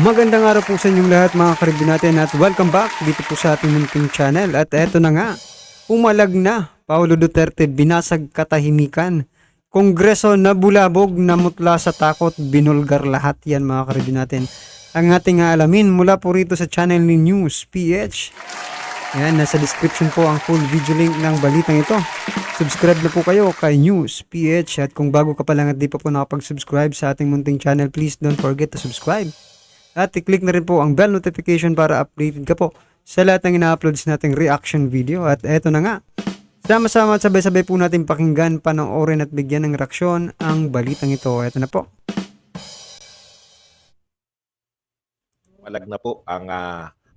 Magandang araw po sa inyong lahat mga karibin natin at welcome back dito po sa ating munting channel. At eto na nga, umalag na. Paulo Duterte binasag katahimikan. Kongreso nabulabog, namutla sa takot, binulgar lahat yan mga karibin natin. Ang ating alamin mula po rito sa channel ni News PH. Yan, nasa description po ang full video link ng balitang ito. Subscribe na po kayo kay News PH at kung bago ka pa lang at di pa po nakapag-subscribe sa ating munting channel, please don't forget to subscribe. At i-click na rin po ang bell notification para updated ka po sa lahat ng ina-uploads nating reaction video. At eto na nga, sama-sama at sabay-sabay po natin pakinggan, panoorin at bigyan ng reaksyon ang balitang ito. Eto na po. Pumalag na po ang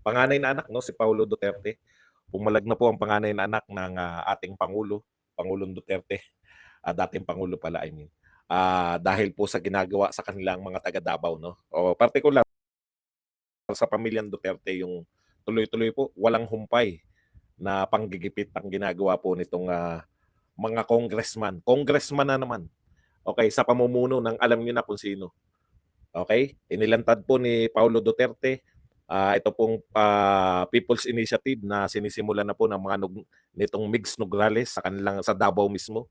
panganay na anak, no, si Paulo Duterte. Pumalag na po ang panganay na anak ng ating Pangulo, Pangulong Duterte. Dating Pangulo pala, I mean. Dahil po sa ginagawa sa kanilang mga taga Davao, no? O particular sa pamilyang Duterte, yung tuloy-tuloy po, walang humpay na panggigipit ang ginagawa po nitong mga congressman. Congressman na naman. Okay, sa pamumuno ng alam niyo na kung sino. Okay? Inilantad po ni Paulo Duterte ito pong People's Initiative na sinisimulan na po ng mga nitong Migs Nograles sa kanilang sa Davao mismo.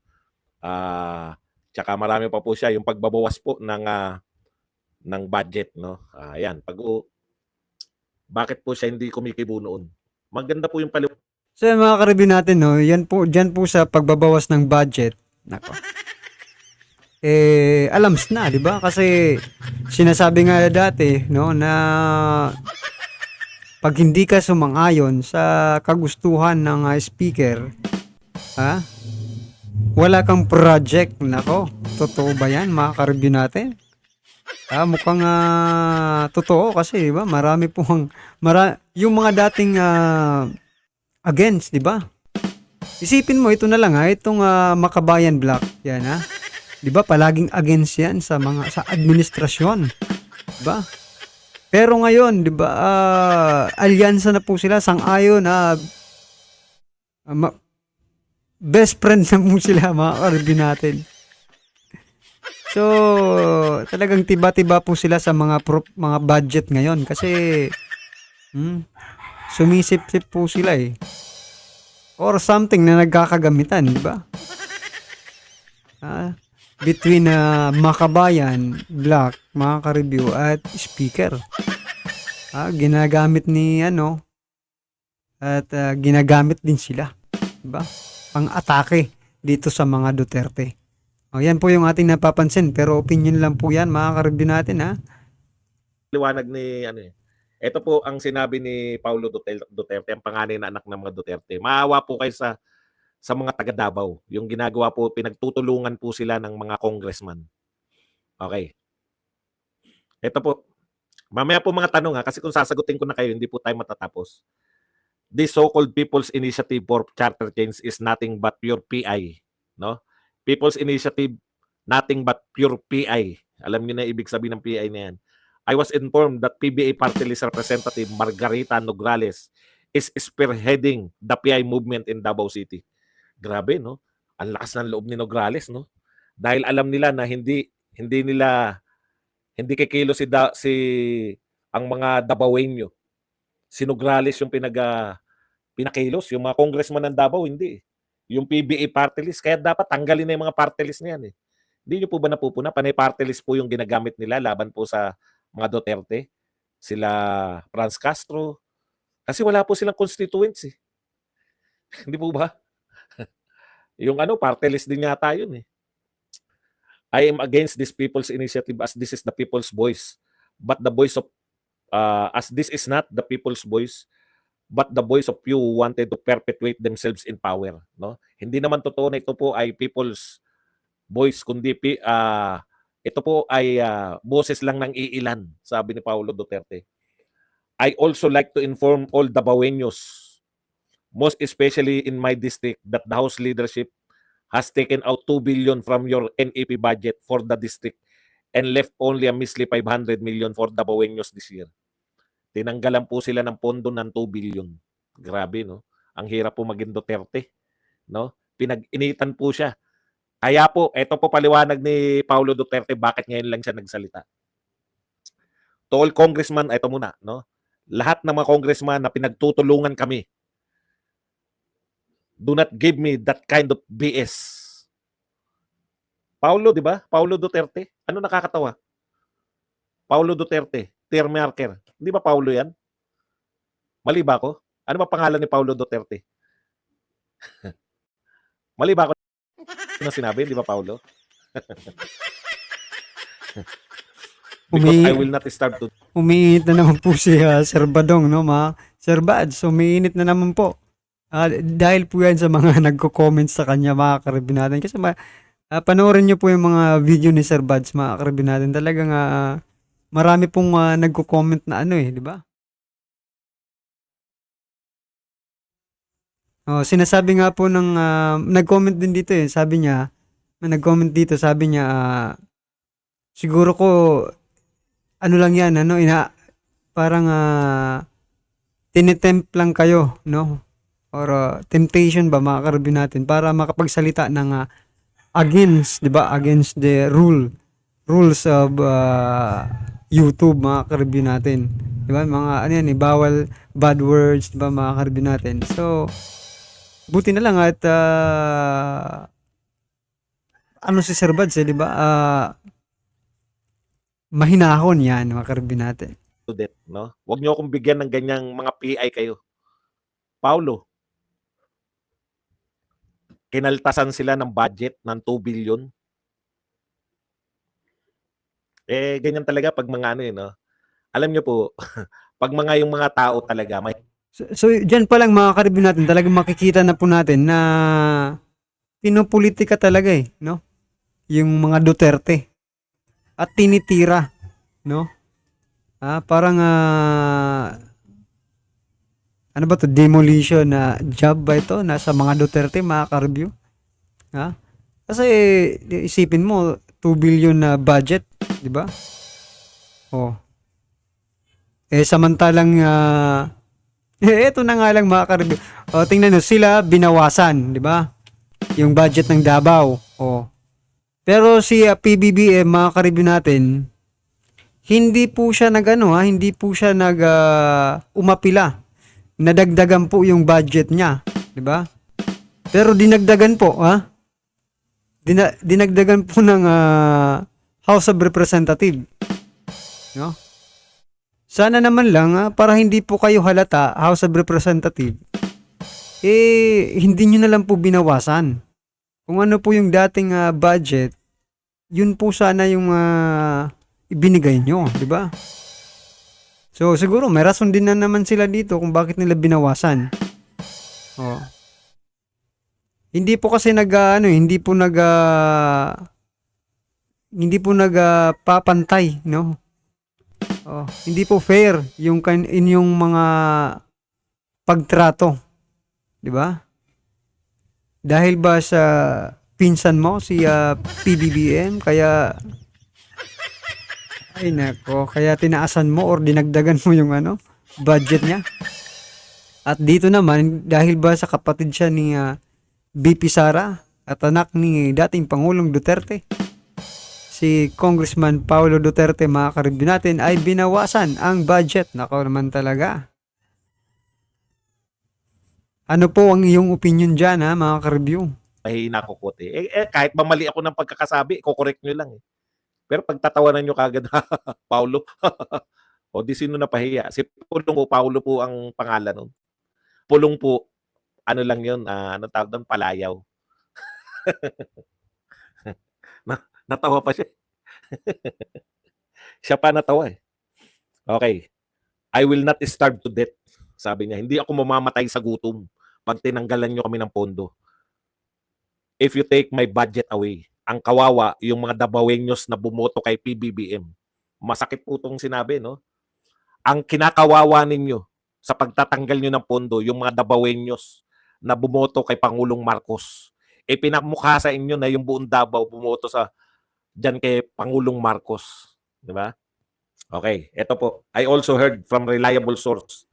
Tsaka marami pa po siya yung pagbabawas po ng budget, no. Ayan, bakit po siya hindi kumikibo noon? Maganda po yung paliwanag. So yan mga karibin natin, no, yan po, dyan po sa pagbabawas ng budget. Nako. Alams na, di ba? Kasi sinasabi nga dati, no, na pag hindi ka sumang-ayon sa kagustuhan ng speaker, ha? Wala kang project. Nako, totoo ba yan mga karibin natin? Mukhang totoo kasi, di ba? Marami pong yung mga dating against, di ba? Isipin mo ito na lang itong Makabayan Black, yan ha. 'Di ba? Palaging against 'yan sa mga sa administrasyon, 'di ba? Pero ngayon, 'di ba, alyansa na po sila, sang-ayon na best friend na po sila mga karibin natin. So, talagang tiba-tiba po sila sa mga budget ngayon kasi sumisip-sip po sila or something na nagkakagamitan, di ba? Between Makabayan, Black, mga ka-review at speaker. Ginagamit ni at ginagamit din sila, di ba? Pang-atake dito sa mga Duterte. Yan po yung ating napapansin, pero opinion lang po yan mga ka-review natin Liwanag ni ito po ang sinabi ni Paulo Duterte, ang panganay na anak ng mga Duterte. Maawa po kayo sa mga taga Davao. Yung ginagawa po, pinagtutulungan po sila ng mga congressman. Okay. Ito po, mamaya po mga tanong kasi kung sasagutin ko na kayo, hindi po tayo matatapos. This so-called People's Initiative for Charter Change is nothing but pure PI. No? People's Initiative, nothing but pure PI. Alam niyo na ibig sabihin ng PI na yan. I was informed that PBA Party List Representative Margarita Nograles is spearheading the PI movement in Davao City. Grabe, no? Ang lakas ng loob ni Nograles, no? Dahil alam nila na hindi kikilo si ang mga Dabawenyo. Si Nograles yung pinakilos, yung mga congressman ng Davao hindi. Yung PBA party list, kaya dapat tanggalin na yung mga party list na yan. Hindi nyo po ba napupuna? Panay party list po yung ginagamit nila laban po sa mga Duterte. Sila Franz Castro. Kasi wala po silang constituents . Hindi po ba? Yung party list din yata yun . I am against this people's initiative as this is the people's voice. But the voice of, as this is not the people's voice, but the voice of few who wanted to perpetuate themselves in power. No? Hindi naman totoo na ito po ay people's voice, kundi ito po ay boses lang ng iilan, sabi ni Paulo Duterte. I also like to inform all Davaoenos, most especially in my district, that the House leadership has taken out 2 billion from your NEP budget for the district and left only a measly 500 million for Davaoenos this year. Tinanggalan po sila ng pondo ng 2 billion. Grabe, no? Ang hirap po maging Duterte, no? Pinag-initan po siya. Kaya po, ito po paliwanag ni Paulo Duterte bakit ngayon lang siya nagsalita. To all congressman, ito muna, no? Lahat ng mga congressman na pinagtutulungan kami, do not give me that kind of BS. Paulo, di ba? Paulo Duterte. Ano nakakatawa? Paulo Duterte, tear marker. Di ba Paulo yan? Mali ba ako? Ano ba pangalan ni Paulo Duterte? Mali ba ako na sinabi? Di ba Paulo? Because I will not start to... Umiinit na naman po si Sir Badong, no, mga Sir Bads. Umiinit na naman po. Dahil po yan sa mga nagko-comment sa kanya, mga karibin natin. Kasi panoorin nyo po yung mga video ni Sir Bads, mga karibin natin. Talagang marami pong nagko-comment na ano di ba? Sinasabi nga po ng nag-comment din dito sabi niya, nag-comment dito, sabi niya siguro ko ano lang yan, parang tinetempt lang kayo, no? Or temptation ba, mga karabin natin, para makapagsalita ng against, di ba? Against the rules of YouTube, mga karabin natin. Di ba? Mga ano yan, bawal bad words, di ba, mga karabin natin. So, buti na lang at ano si Sir Bads, di ba? Mahinahon yan, mga karabin natin. that, no? Huwag niyo akong bigyan ng ganyang mga PI kayo. Paulo, kinaltasan sila ng budget ng 2 billion. Ganyan talaga pag mga ano no? Alam niyo po, pag yung mga tao talaga, may... So dyan pa lang, mga karibin natin, talagang makikita na po natin na pinopolitika talaga no? Yung mga Duterte. At tinitira, no? Parang ano ba to, demolition na job ba ito nasa mga Duterte, mga ka-review? Kasi isipin mo 2 billion na budget, di ba? Samantalang eto na nga lang, mga ka-review. Tingnan nyo, sila binawasan, di ba? Yung budget ng Davao. Pero si PBBM, mga ka-review natin, hindi po siya hindi po siya umapila. Nadagdagan po yung budget niya, 'di ba? Pero dinagdagan po, dinagdagan po ng House of Representative, no? Sana naman lang para hindi po kayo halata, House of Representative, hindi niyo na lang po binawasan. Kung ano po yung dating budget, yun po sana yung ibinigay nyo, di ba? So siguro may rason din na naman sila dito kung bakit nila binawasan. Hindi po kasi hindi po papantay, no? Hindi po fair yung inyong mga pagtrato, di ba? Dahil ba sa pinsan mo si PBBM, kaya ay nako, kaya tinaasan mo or dinagdagan mo yung budget niya? At dito naman, dahil ba sa kapatid siya ni BP Sara at anak ni dating Pangulong Duterte, si Congressman Paulo Duterte, mga karibin natin, ay binawasan ang budget. Nako naman talaga. Ano po ang iyong opinion dyan, mga ka-review? Mahina ko kote. Kahit ba mali ako ng pagkakasabi, kukorek nyo lang. Pero pagtatawanan nyo kagad, Paulo, o di sino na pahiya? Si Pulong po, Paulo po ang pangalan nun. Pulong po, ano lang yun, ano tawag doon, palayaw. Natawa pa siya. Siya pa natawa Okay. I will not starve to death. Sabi niya, hindi ako mamamatay sa gutom pag tinanggalan nyo kami ng pondo. If you take my budget away, ang kawawa, yung mga Dabawenyos na bumoto kay PBBM. Masakit po itong sinabi, no? Ang kinakawawa ninyo sa pagtatanggal nyo ng pondo, yung mga Dabawenyos na bumoto kay Pangulong Marcos. Pinamukha sa inyo na yung buong Davao bumoto dyan kay Pangulong Marcos. Di ba? Okay, eto po. I also heard from reliable source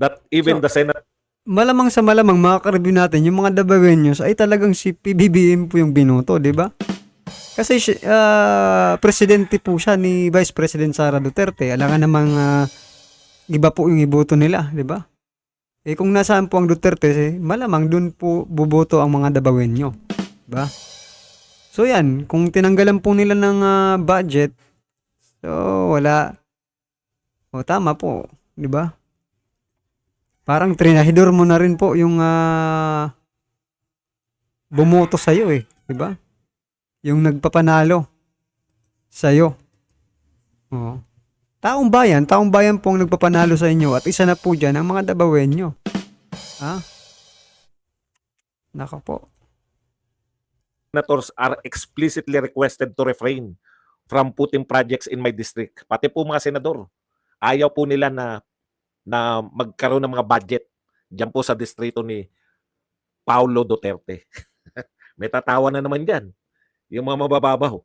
that even the Senate... Malamang sa malamang, mga ka-review natin, yung mga Dabawenyos ay talagang si PBBM po yung binoto, di ba? Kasi presidente po siya ni Vice President Sara Duterte. Alangan namang iba po yung iboto nila, di ba? Eh kung nasaan po ang Duterte, malamang dun po buboto ang mga Dabawenyo, di ba? So yan, kung tinanggalan po nila ng budget, so wala. O tama po, di ba? Parang trinahidor mo na rin po yung bumoto sa iyo eh, di ba? Yung nagpapanalo sa iyo. Oo. Taong bayan po ang nagpapanalo sa inyo at isa na po diyan ang mga Dabawenyo. Ha? Nako po. Senators are explicitly requested to refrain from putting projects in my district. Pati po mga senador, ayaw po nila na magkaroon ng mga budget diyan po sa distrito ni Paulo Duterte. May tatawa na naman diyan, yung mga mabababaw.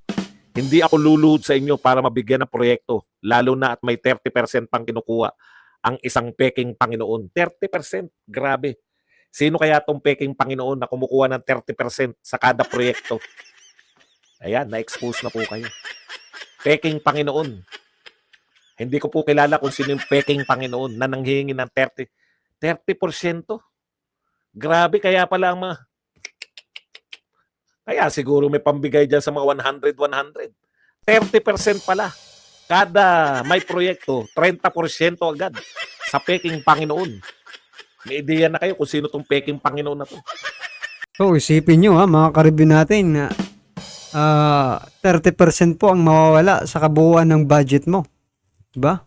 Hindi ako luluhod sa inyo para mabigyan ng proyekto, lalo na at may 30% pang kinukuha ang isang peking Panginoon. 30%, grabe. Sino kaya tong peking Panginoon na kumukuha ng 30% sa kada proyekto? Ayan, na-expose na po kayo. Peking Panginoon. Hindi ko po kilala kung sino yung peking Panginoon na nanghihingi ng 30%. Grabe, kaya pala ang mga... Kaya siguro may pambigay dyan sa mga 100. 30% pala. Kada may proyekto, 30% agad sa peking Panginoon. May ideya na kayo kung sino tong peking Panginoon na to. So isipin nyo mga karibin natin na 30% po ang mawawala sa kabuuan ng budget mo. Diba?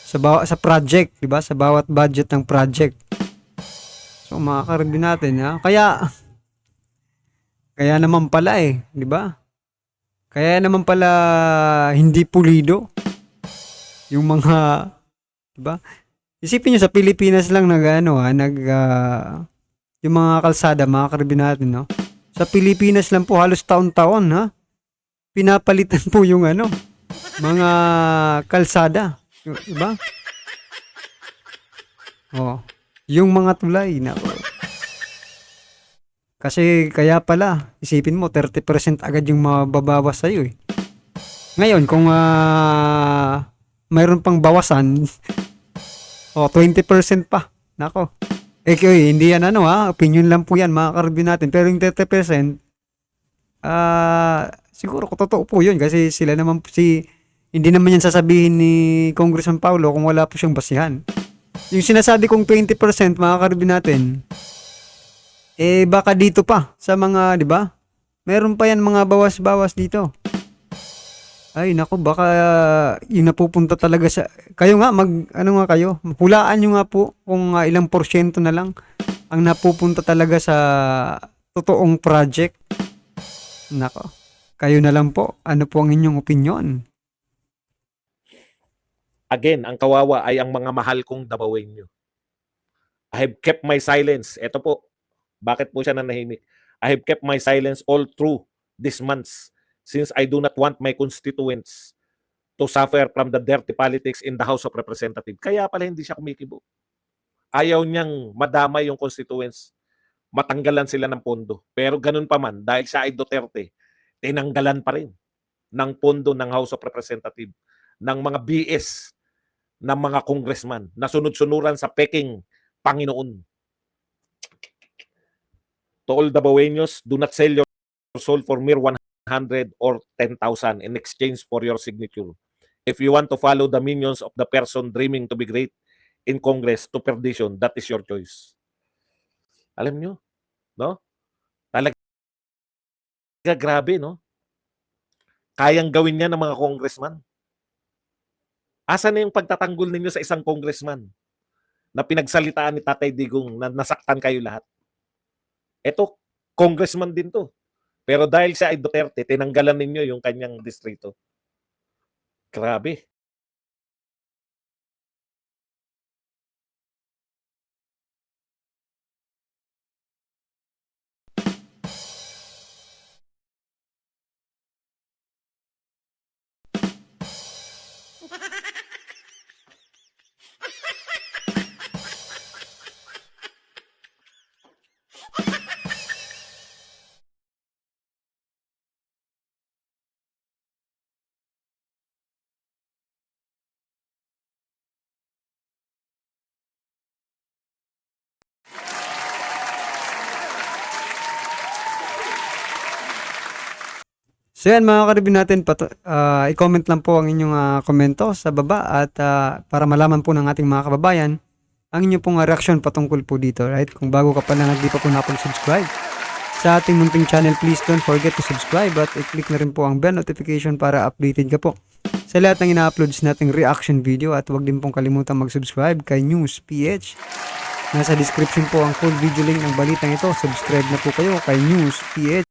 Sa project, diba? Sa bawat budget ng project. So mga karibin natin kaya naman pala diba? Kaya naman pala hindi pulido yung mga, diba? Isipin nyo sa Pilipinas lang yung mga kalsada, mga karibin natin, no? Sa Pilipinas lang po halos taon-taon, pinapalitan po yung mga kalsada, diba? Oh, yung mga tulay, nako. Kasi kaya pala, isipin mo 30% agad yung mababawas sa iyo eh. Ngayon kung mayroon pang bawasan, 20% pa. Nako. Hindi yan opinion lang po yan, mga karibin natin. Pero yung 30%, siguro kung totoo po yun kasi sila naman hindi naman yan sasabihin ni Congressman Paulo kung wala po siyang basihan. Yung sinasabi kong 20%, mga karibin natin, baka dito pa sa mga, di ba? Meron pa yan mga bawas-bawas dito. Ay, nako, baka yung napupunta talaga sa... Kayo nga, kayo? Hulaan nyo nga po kung ilang porsyento na lang ang napupunta talaga sa totoong project. Nako, kayo na lang po. Ano po ang inyong opinion? Again, ang kawawa ay ang mga mahal kong Dabawenyo. I have kept my silence. Ito po, bakit po siya nanahimik? I have kept my silence all through these months since I do not want my constituents to suffer from the dirty politics in the House of Representatives. Kaya pala hindi siya kumikibo. Ayaw niyang madamay yung constituents. Matanggalan sila ng pondo. Pero ganun pa man, dahil siya ay Duterte, tinanggalan pa rin ng pondo ng House of Representatives, ng mga BS, ng mga congressman na sunod-sunuran sa peking Panginoon. To all Dabaweños, do not sell your soul for mere 100 or 10,000 in exchange for your signature. If you want to follow the minions of the person dreaming to be great in Congress to perdition, that is your choice. Alam nyo, no? Talaga grabe, no? Kayang gawin niya ng mga congressman. Asan na yung pagtatanggol ninyo sa isang congressman na pinagsalitaan ni Tatay Digong na nasaktan kayo lahat? Ito, congressman din to. Pero dahil siya ay Duterte, tinanggalan ninyo yung kanyang distrito. Grabe. So yan mga karibin natin, i-comment lang po ang inyong komento sa baba at para malaman po ng ating mga kababayan ang inyong pong reaksyon patungkol po dito, right? Kung bago ka pa lang at di pa po napag-subscribe sa ating munting channel, please don't forget to subscribe at i-click na rin po ang bell notification para updated ka po sa lahat ng ina-uploads nating reaction video at huwag din pong kalimutan mag-subscribe kay News PH. Nasa description po ang full video link ng balitang ito. Subscribe na po kayo kay News PH.